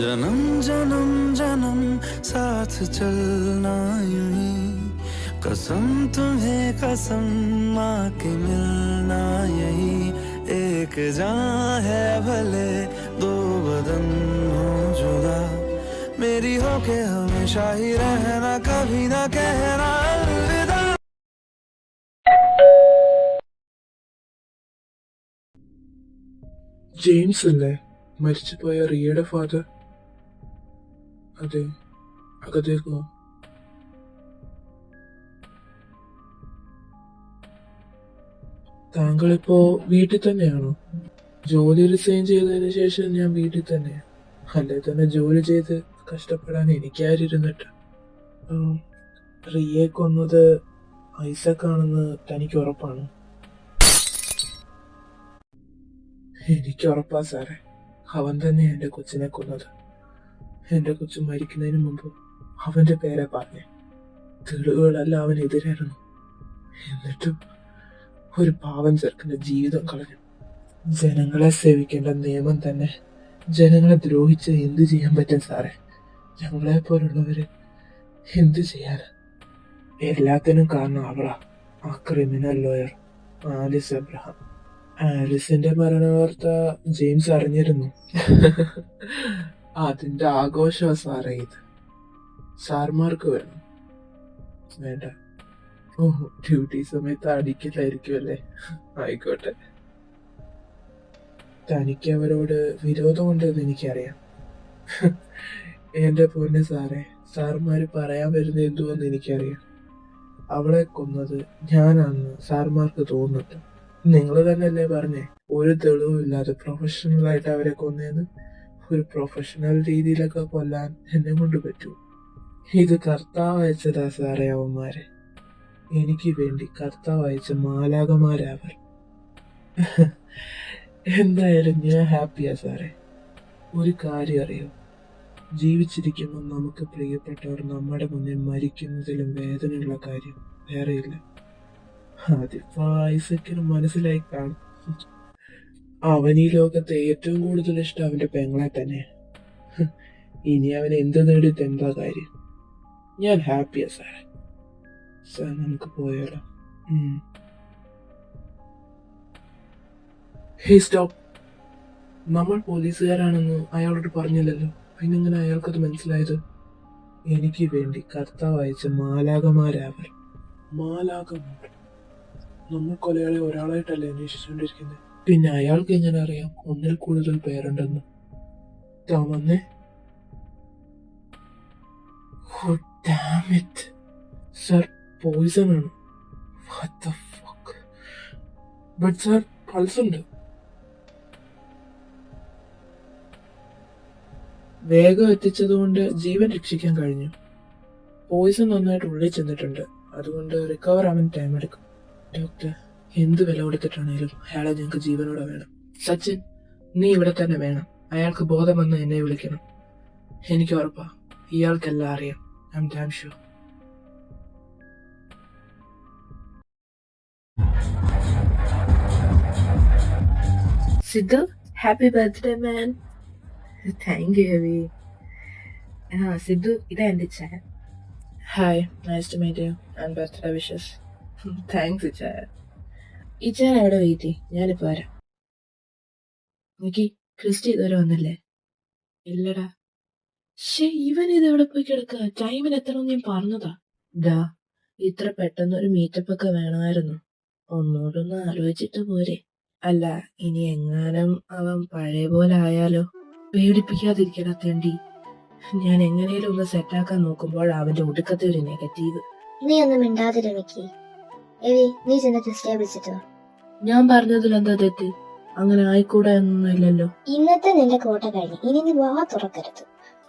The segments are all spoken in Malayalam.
जन्म जन्म जन्म साथ चलना यूं ही, कसम तुम्हें कसम माँ के मिलना यही। एक जान है भले दो बदन हो जुदा, मेरी हो के हमेशा ही रहना, कभी ना कहना अलविदा। ജെയിംസ് അല്ലേ മരിച്ചുപോയ റിയയുടെ ഫാദർ? അതെ, അകത്തേക്കോ? താങ്കളിപ്പോ വീട്ടിൽ തന്നെയാണോ? ജോലി റിസൈൻ ചെയ്തതിന് ശേഷം ഞാൻ വീട്ടിൽ തന്നെയാണ്. അല്ലെ തന്നെ ജോലി ചെയ്ത് കഷ്ടപ്പെടാൻ എനിക്കാരിരുന്നിട്ട്. റിയയെ കൊന്നത് ഐസക്കാണെന്ന് തനിക്ക് ഉറപ്പാണ്? എനിക്ക് ഉറപ്പാ സാറേ, അവൻ തന്നെ എന്റെ കൊച്ചിനെ കൊന്നത്. എന്റെ കൊച്ചു മരിക്കുന്നതിന് മുമ്പ് അവന്റെ പേരെ പറഞ്ഞേ. തെളിവുകളെല്ലാം അവനെതിരായിരുന്നു. എന്നിട്ടും ഒരു പാവം ചെറുക്കന്റെ ജീവിതം കളഞ്ഞു. ജനങ്ങളെ സേവിക്കേണ്ട നിയമം തന്നെ ജനങ്ങളെ ദ്രോഹിച്ച് എന്ത് ചെയ്യാൻ പറ്റും സാറേ? ഞങ്ങളെ പോലുള്ളവര് എന്ത് ചെയ്യാൻ? എല്ലാത്തിനും കാരണം അവളാ, ആ ക്രിമിനൽ ലോയർ ആലിസ് എബ്രഹാം. ആലിസിന്റെ മരണവാർത്ത ജെയിംസ് അറിഞ്ഞിരുന്നു. അതിന്റെ ആഘോഷമാ സാറേ ഇത്. സാർമാർക്ക് വേണം? വേണ്ട. ഓഹോ, ഡ്യൂട്ടി സമയത്ത് അടിക്കലായിരിക്കുമല്ലേ? ആയിക്കോട്ടെ. തനിക്ക് അവരോട് വിരോധമുണ്ടെന്ന് എനിക്കറിയാം. എന്റെ പൊന്നെ സാറേ, സാർമാര് പറയാൻ വരുന്ന എന്തുവെന്ന് എനിക്കറിയാം. അവളെ കൊന്നത് ഞാനാണെന്ന് സാർമാർക്ക് തോന്നുന്നുണ്ട്. നിങ്ങൾ തന്നെയല്ലേ പറഞ്ഞേ ഒരു തെളിവും ഇല്ലാതെ പ്രൊഫഷണൽ ആയിട്ട് അവരെ കൊന്നേന്ന്? ഒരു പ്രൊഫഷണൽ രീതിയിലൊക്കെ കൊല്ലാൻ എന്നെ കൊണ്ട് പറ്റൂ? ഇത് കർത്താവ് അയച്ചതാ സാറേ അവന്മാരെ. എനിക്ക് വേണ്ടി കർത്താവ് അയച്ച മാലാകമാരവർ. എന്തായാലും ഞാൻ ഹാപ്പിയാ സാറേ. ഒരു കാര്യം അറിയോ, ജീവിച്ചിരിക്കുമ്പോൾ നമുക്ക് പ്രിയപ്പെട്ടവർ നമ്മുടെ മുന്നിൽ മരിക്കുന്നതിലും വേദനയുള്ള കാര്യം വേറെയില്ല. അതിപ്പോ ഐസക്കിന് മനസ്സിലായി കാണും. അവൻ ഈ ലോകത്തെ ഏറ്റവും കൂടുതൽ ഇഷ്ടം അവന്റെ പെങ്ങളെ തന്നെ. ഇനി അവൻ എന്ത് നേടിയിട്ട് എന്താ കാര്യം? ഞാൻ ഹാപ്പിയാ സാറേ. സാർ, നമുക്ക് പോയാലോ? ഹേ സ്റ്റോപ്പ്. നമ്മൾ പോലീസുകാരാണെന്ന് അയാളോട് പറഞ്ഞില്ലല്ലോ, പിന്നെങ്ങനെ അയാൾക്കത് മനസ്സിലായത്? എനിക്ക് വേണ്ടി കർത്താവ് അയച്ച മാലാകമാരവർ. മാലാകമാർ? നമ്മൾ കൊലയാളി ഒരാളായിട്ടല്ലേ അന്വേഷിച്ചുകൊണ്ടിരിക്കുന്നത്? പിന്നെ അയാൾക്ക് എങ്ങനെ അറിയാം ഒന്നിൽ കൂടുതൽ പേരുണ്ടെന്ന്? വന്നേ. സർ, പോയിസൺ ആണ്. ബട്ട് സർ, പൾസ് ഉണ്ട്. വേഗം എത്തിച്ചതുകൊണ്ട് ജീവൻ രക്ഷിക്കാൻ കഴിഞ്ഞു. പോയിസൺ നന്നായിട്ട് ഉള്ളിൽ ചെന്നിട്ടുണ്ട്, അതുകൊണ്ട് റിക്കവർ ആവാൻ ടൈം എടുക്കും. ഡോക്ടർ, എന്ത് വില കൊടുത്തിട്ടാണേലും അയാളെ ഞങ്ങൾക്ക് ജീവനോടെ വേണം. സച്ചിൻ, നീ ഇവിടെ തന്നെ വേണം. അയാൾക്ക് ബോധം വന്ന് എന്നെ വിളിക്കണം. എനിക്ക് ഉറപ്പാ ഇയാൾക്കെല്ലാം അറിയാം. I am damn sure. Sidhu, happy birthday man. Thank you heavy. Sidhu, ഇതാ എൻ്റെ ചായ. Hi, nice to meet you and birthday wishes. Thanks ഇച്ചായ. ഇച്ചായ അവിടെ വെയിറ്റ് ചെയ്യ്, ഞാനിപ്പോ വരാം. നോക്കി, ക്രിസ്റ്റി ഇതുവരെ വന്നില്ലേ? ഇല്ലടാ. ഇവൻ ഇത് എവിടെ പോയി കിടക്കുക? ടൈമിന് എത്തണമെന്ന് ഞാൻ പറഞ്ഞതാ. ഡാ, ഇത്ര പെട്ടെന്നൊരു മീറ്റപ്പ് ഒക്കെ വേണമായിരുന്നു. ഒന്നോടൊന്ന് ആലോചിച്ചിട്ട് പോരെ. അല്ല, ഇനി എങ്ങാനും അവൻ പഴയ പോലെ ആയാലോ? പേടിപ്പിക്കാതിരിക്കടാ തെണ്ടി. ഞാൻ എങ്ങനെയും ഒന്ന് സെറ്റാക്കാൻ നോക്കുമ്പോൾ അവന്റെ ഒടുക്കത്തെ ഒരു നെഗറ്റീവ്. നീ ഒന്നും മിണ്ടാതിരിക്കി. എവി, നീ ചെന്നിട്ട് സ്റ്റേ വിളിച്ചിട്ടോ. ഞാൻ പറഞ്ഞതിൽ എന്താ തെറ്റ്? അങ്ങനെ ആയിക്കൂടാ എന്നൊന്നുമില്ലല്ലോ. ഇന്നത്തെ നിന്റെ കോട്ട കഴിഞ്ഞ് ഇനി നീ വാ തുറക്കരുത്.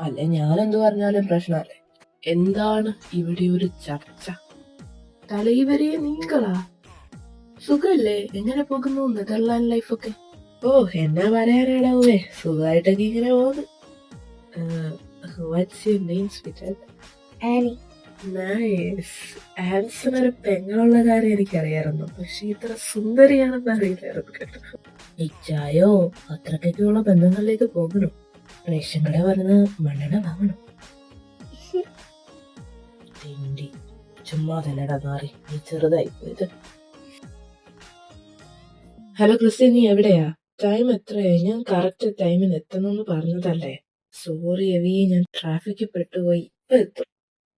അല്ലെ, ഞാനെന്ത് പറഞ്ഞാലും പ്രശ്നമല്ലേ? എന്താണ് ഇവിടെ ഒരു ചർച്ച? തലയിവരെ നീങ്കളാ. സുഖല്ലേ? എങ്ങനെ പോകുന്നു നെതർലാൻഡ് ലൈഫൊക്കെ? ഓ, എന്നാ പറയാനാടാവേ, സുഖമായിട്ടൊക്കെ ഇങ്ങനെ പോകുന്നു. What's your name, sweetheart? Annie. Nice. Anson ഒരു പെങ്ങളുള്ള കാര്യം എനിക്കറിയായിരുന്നു, പക്ഷെ ഇത്ര സുന്ദരിയാണെന്ന് അറിയില്ലായിരുന്നു കേട്ടോ. ഇച്ചായോ, അത്രക്കൊക്കെയുള്ള ബന്ധങ്ങളിലേക്ക് പോകണം. റേഷൻ കട പറഞ്ഞ് മണ്ണെണ്ണ വാങ്ങണം. തിണ്ടി ചുമ്മാ തന്നെടാ നാറി, നീ ചെറുതായി പോയത്. ഹലോ ക്രിസ്റ്റി, നീ എവിടെയാ? ടൈം എത്രയായി? ഞാൻ കറക്റ്റ് ടൈമിന് എത്തണമെന്ന് പറഞ്ഞതല്ലേ? സോറി എവി, ഞാൻ ട്രാഫിക്കിൽ പെട്ടുപോയി. ഇപ്പൊ എത്തും.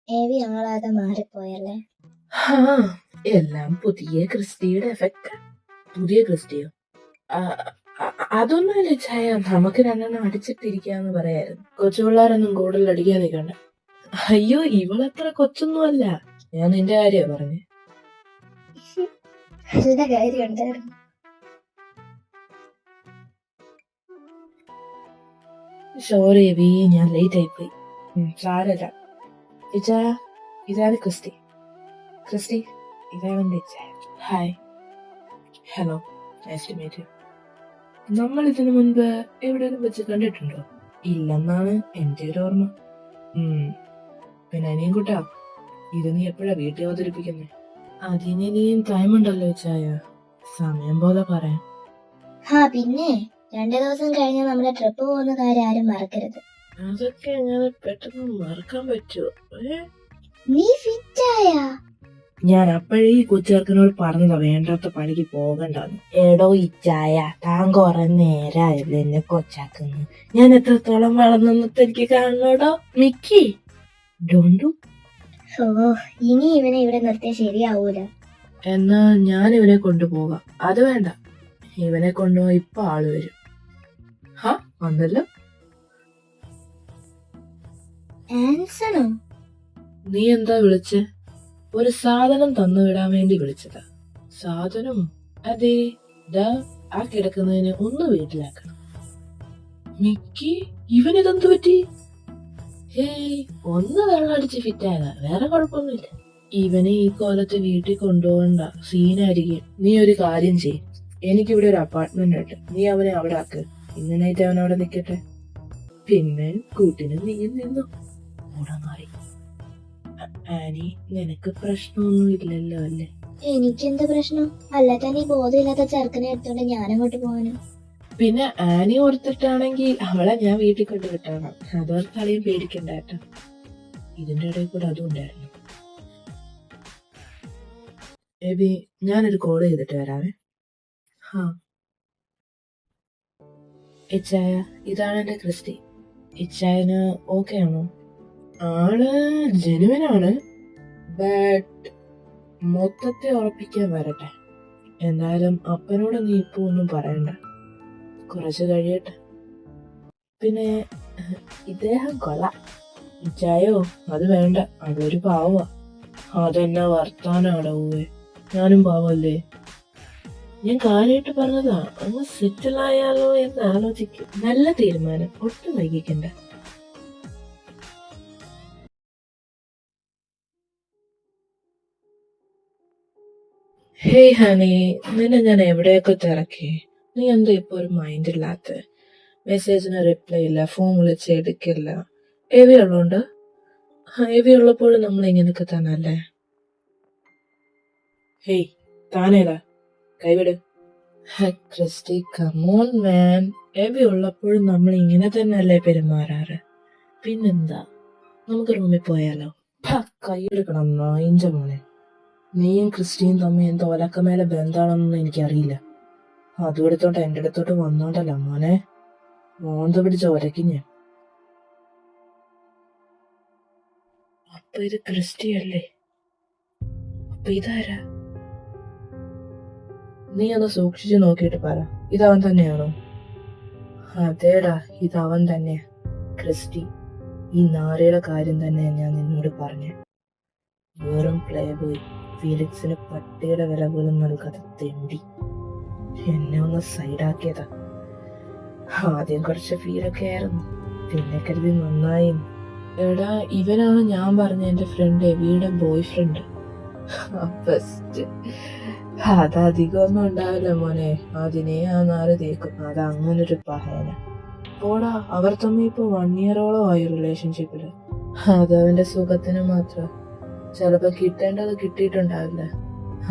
ഏവി ആളാകെ മാറിപ്പോയല്ലേ. ഹാ, എല്ലാം പുതിയ ക്രിസ്റ്റിയുടെ എഫക്റ്റ്. പുതിയ ക്രിസ്റ്റിയോ? അതൊന്നുമില്ല ചായ, നമുക്ക് രണ്ടെണ്ണം അടിച്ചിട്ടിരിക്കാന്ന് പറയായിരുന്നു. കൊച്ചുപിള്ളേരൊന്നും കൂടുതൽ അടിക്കാൻ നിൽക്കണ്ട. അയ്യോ, ഇവളത്ര കൊച്ചൊന്നും അല്ല. ഞാൻ നിന്റെ കാര്യ പറഞ്ഞേ. നല്ല കാര്യം ഉണ്ടായിരുന്നു. സോറി എബി, ഞാൻ ലേറ്റ് ആയിപ്പോയി. സാരല്ല. ഇച്ചായ, ഇതാണ് ക്രിസ്റ്റി. ക്രിസ്റ്റി, ഇതാണ് എന്റെ ഇച്ചായ. Hi. Hello, nice to meet you. നമ്മൾ ഇതിനു മുൻപ് എവിടെയെങ്കിലും വെച്ച് കണ്ടിട്ടുണ്ടോ? ഇല്ലെന്നാണ് എന്റെ ഒരു ഓർമ്മ. പിന്നെ അനിയൻ കൂട്ടാ, ഇത് നീ എപ്പോഴാ വീട്ടിൽ അവതരിപ്പിക്കുന്നേ? അതിന് ഇനിയും ടൈം ഉണ്ടല്ലോ ചായ, സമയം പോലെ പറയാം. പിന്നെ 2 ദിവസം കഴിഞ്ഞ് നമ്മുടെ ട്രിപ്പ് പോകുന്ന കാര്യം ആരും മറക്കരുത്. അതൊക്കെ എങ്ങനെ പെട്ടെന്ന് മറക്കാൻ പറ്റുമോ? നീ ഫിറ്റായ? ഞാൻ അപ്പോഴേ ഈ കൊച്ചേർക്കനോട് പറഞ്ഞതാ വേണ്ടാത്ത പണിക്ക് പോകണ്ടെന്ന്. എടോ ഇച്ചായ, താൻ കുറെ നേരായല്ലോ എന്നെ കൊച്ചാക്കുന്നു. ഞാൻ എത്രത്തോളം വളർന്നെന്നൊക്കെ എനിക്ക് കാണണോടോ. മിക്കി ഡോണ്ടു. ഓ, ഇനി ഇവനെ ഇവിടെ നിർത്തിയാൽ ശരിയാവൂല. എന്നാ ഞാൻ ഇവനെ കൊണ്ടുപോകാം. അത് വേണ്ട, ഇവനെ കൊണ്ടുപോയി ഇപ്പൊ ആള് വരും. വന്നല്ലോ. ആൻസണോ? നീ എന്താ വിളിച്ചേ? ഒരു സാധനം തന്നു വിടാൻ വേണ്ടി വിളിച്ചതാ. സാധനം? അതെ, ദാ ആ കിടക്കുന്നതിന് ഒന്ന് വീട്ടിലാക്കണം. മിക്കി, ഇവനിതെന്ത് പറ്റി? ഹേയ്, ഒന്ന് വെള്ളമടിച്ച് ഫിറ്റായതാ, വേറെ കുഴപ്പമൊന്നുമില്ല. ഇവനെ ഈ കോലത്ത് വീട്ടിൽ കൊണ്ടുപോകണ്ട, സീനായിരിക്കും. നീ ഒരു കാര്യം ചെയ്യ്, എനിക്കിവിടെ ഒരു അപ്പാർട്ട്മെന്റ് ഉണ്ട്, നീ അവനെ അവിടെ ആക്ക്. ഇങ്ങനായിട്ട് അവൻ അവിടെ നിൽക്കട്ടെ. പിന്നെ കൂട്ടിന് നീയും നിന്നു. മാറി. ആനി, നിനക്ക് പ്രശ്നമൊന്നും ഇല്ലല്ലോ അല്ലേ? എനിക്കെന്ത് പ്രശ്നം? അല്ല തന്നെ ഈ ബോധമില്ലാത്ത ചെറുക്കനെ എടുത്തോണ്ട് ഞാനങ്ങോട്ട് പോകാനും. പിന്നെ ആനി ഓർത്തിട്ടാണെങ്കിൽ അവളെ ഞാൻ വീട്ടിൽ കൊണ്ട് വിട്ടണം. അതോർത്താളെയും പേടിക്കണ്ട കേട്ടോ. ഇതിന്റെ ഇടയിൽ കൂടെ അതും ഉണ്ടായിരുന്നു. എബി, ഞാനൊരു കോൾ ചെയ്തിട്ട് വരാവേ. ഇച്ചായ, ഇതാണ് എന്റെ ക്രിസ്റ്റി. ഇച്ചായന് ഓക്കെ ആണോ? ആള് ജെനുവിനാണ്, ബട്ട് മൊത്തത്തെ ഉറപ്പിക്കാൻ വരട്ടെ. എന്തായാലും അപ്പനോട് നീ ഇപ്പൊ ഒന്നും പറയണ്ട, കുറച്ച് കഴിയട്ടെ. പിന്നെ ഇദ്ദേഹം കൊള്ളാം. ഇച്ചായോ, അത് വേണ്ട, അതൊരു പാവാ. അതെന്നാ വർത്താനാടോ? ഞാനും പാവല്ലേ? ഞാൻ കാര്യമായിട്ട് പറഞ്ഞതാ, അങ്ങ് സെറ്റിൽ ആയാലോ എന്ന് ആലോചിക്കും. നല്ല തീരുമാനം, ഒട്ടും വൈകിക്കണ്ട. ഹേയ് ഹണി, നിന്നെ ഞാൻ എവിടെയൊക്കെ തിരക്കി, നീ എന്താ ഇപ്പൊ ഒരു മൈൻഡ് ഇല്ലാത്ത? മെസ്സേജിന് റിപ്ലൈ ഇല്ല, ഫോൺ വിളിച്ച് എടുക്കില്ല. എവി ഉള്ളോണ്ട്? എവി ഉള്ളപ്പോഴും നമ്മൾ ഇങ്ങനെയൊക്കെ തന്നെ അല്ലേ? ഹേയ്, താനേതാ? കൈവിട്. Christy, come on man. എവി ഉള്ളപ്പോഴും നമ്മൾ ഇങ്ങനെ തന്നെ അല്ലേ പെരുമാറാറ്? പിന്നെന്താ, നമുക്ക് റൂമിൽ പോയാലോ? കൈയെടുക്കണം നായിഞ്ച മോനെ. നീയും ക്രിസ്റ്റിയും തമ്മിൽ എന്തോ ഒലക്കമേലെ ബന്ധാണെന്നൊന്നും എനിക്കറിയില്ല. അതും എടുത്തോണ്ട് എന്റെ അടുത്തോട്ട് വന്നോണ്ടല്ലോ മോനെ, മോന്ത പിടിച്ച ഒരക്കിഞ്ഞ്. അപ്പൊ ഇത് ക്രിസ്റ്റി അല്ലേ? അപ്പൊ ഇതാരാ? നീ ഒന്ന് സൂക്ഷിച്ചു നോക്കിയിട്ട് പറ, ഇതവൻ തന്നെയാണോ? അതേടാ, ഇതവൻ തന്നെയാ, ക്രിസ്റ്റി. ഈ നാരയുടെ കാര്യം തന്നെ ഞാൻ നിന്നോട് പറഞ്ഞേ. വെറും പ്ലേ ബോയ്, ഫീലിക്സിന് പട്ടിയുടെ വില പോലും നൽകാതെ തെണ്ടി എന്നെ ഒന്ന് സൈഡാക്കിയതാ. ആദ്യം കുറച്ച് ഫീലൊക്കെ ആയിരുന്നു, പിന്നെ കരുതി നന്നായി. എടാ, ഇവനാണ് ഞാൻ പറഞ്ഞ എന്റെ ഫ്രണ്ട് എവിയുടെ ബോയ് ഫ്രണ്ട്. ബെസ്റ്റ്. അതധികം ഒന്നും ഉണ്ടാവില്ല മോനെ, അതിനെ ആ നാല് തേക്കും. അത് അങ്ങനൊരു പഹേന. പോടാ, അവർ തമ്മിൽ ഇപ്പൊ 1 ഇയറോളം ആയി റിലേഷൻഷിപ്പില്. അതവന്റെ സുഖത്തിന് മാത്രം. ചിലപ്പോ കിട്ടേണ്ടത് കിട്ടിയിട്ടുണ്ടാവില്ല,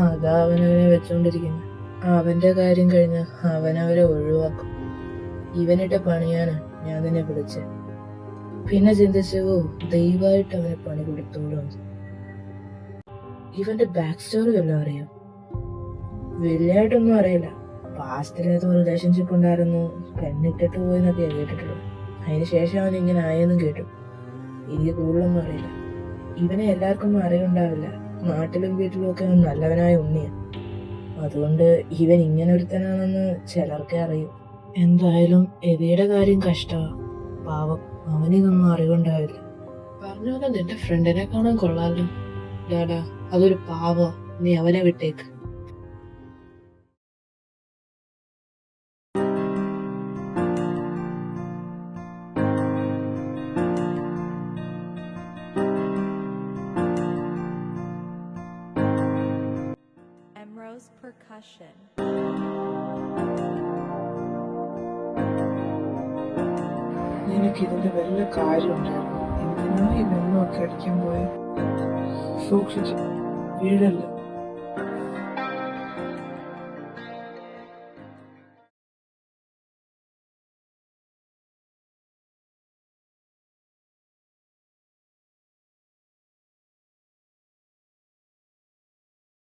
അതാ അവനവനെ വെച്ചോണ്ടിരിക്കുന്നത്. അവന്റെ കാര്യം കഴിഞ്ഞ് അവനവരെ ഒഴിവാക്കും. ഇവനിട്ട് പണിയാന് ഞാൻ നിന്നെ വിളിച്ച്. പിന്നെ ചിന്തിച്ചു, ദൈവമായിട്ട് അവനെ പണി കൊടുത്തോളൂ. ഇവന്റെ ബാക്ക് സ്റ്റോറി വല്ലതും അറിയാം? വലിയായിട്ടൊന്നും അറിയില്ല. പാസ്റ്റിലേതോ റിലേഷൻഷിപ്പ് ഉണ്ടായിരുന്നു, പെണ്ണിട്ടിട്ട് പോയി എന്നൊക്കെ കേട്ടിട്ടുള്ളൂ. അതിനുശേഷം അവൻ ഇങ്ങനെ ആയെന്നും കേട്ടു. എനിക്ക് കൂടുതലൊന്നും അറിയില്ല. ഇവനെ എല്ലാവർക്കൊന്നും അറിയുണ്ടാവില്ല. നാട്ടിലും വീട്ടിലും ഒക്കെ അവൻ നല്ലവനായ ഉണ്ണിയ. അതുകൊണ്ട് ഇവൻ ഇങ്ങനെ ഒരുത്തനാണെന്ന് ചിലർക്കേ അറിയൂ. എന്തായാലും എവിയുടെ കാര്യം കഷ്ടമാ. പാവം, അവനിതൊന്നും അറിവുണ്ടാവില്ല. പറഞ്ഞ പോലെ നിന്റെ ഫ്രണ്ടിനെ കാണാൻ കൊള്ളാലോ. ഡാഡാ, അതൊരു പാവോ, നീ അവനെ വിട്ടേക്ക്. Emrose Percussion. നിനക്ക് ഇതിന്റെ വല്ല കാര്യമുണ്ടായിരുന്നു. എന്തിനാ ഈ വെള്ളമൊക്കെ അടിക്കാൻ പോയി? സൂക്ഷിച്ചു വീഴല്ല.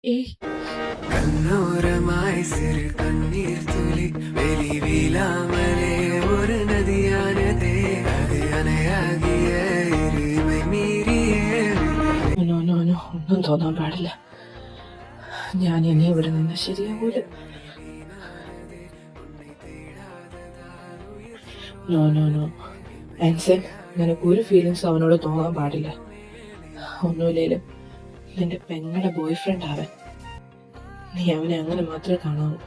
ഏയ്, കണ്ണോരമായി സിறு കണ്ണീർ തുളി വെളിവിലാമലെ ഒരു നദിയാനതേ അത് അനയാകിയ ഇരുമൈ മീറിയേ. നോ നോ നോ, ഒന്നും തോന്നാൻ പാടില്ല. ഞാൻ ഇനി ഇവിടെ നിന്ന് ശരിയാവൂല. നോ നോ നോ ആൻസൺ, നിനക്ക് ഒരു ഫീലിങ്സ് അവനോട് തോന്നാൻ പാടില്ല. ഒന്നുമില്ലേലും നിന്റെ പെങ്ങളുടെ ബോയ് ഫ്രണ്ട് അവൻ. നീ അവനെ അങ്ങനെ മാത്രമേ കാണാവൂ.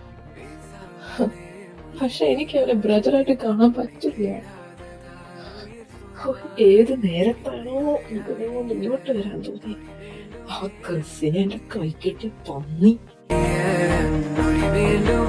പക്ഷെ എനിക്ക് അവനെ ബ്രദറായിട്ട് കാണാൻ പറ്റില്ല. ഏത് നേരത്താണോ ഇവനെ കൊണ്ട് ഇങ്ങോട്ട് വരാൻ തോന്നി, ആ കസിനെ എന്റെ കൈക്കെട്ടി പന്നി. വീണ്ടും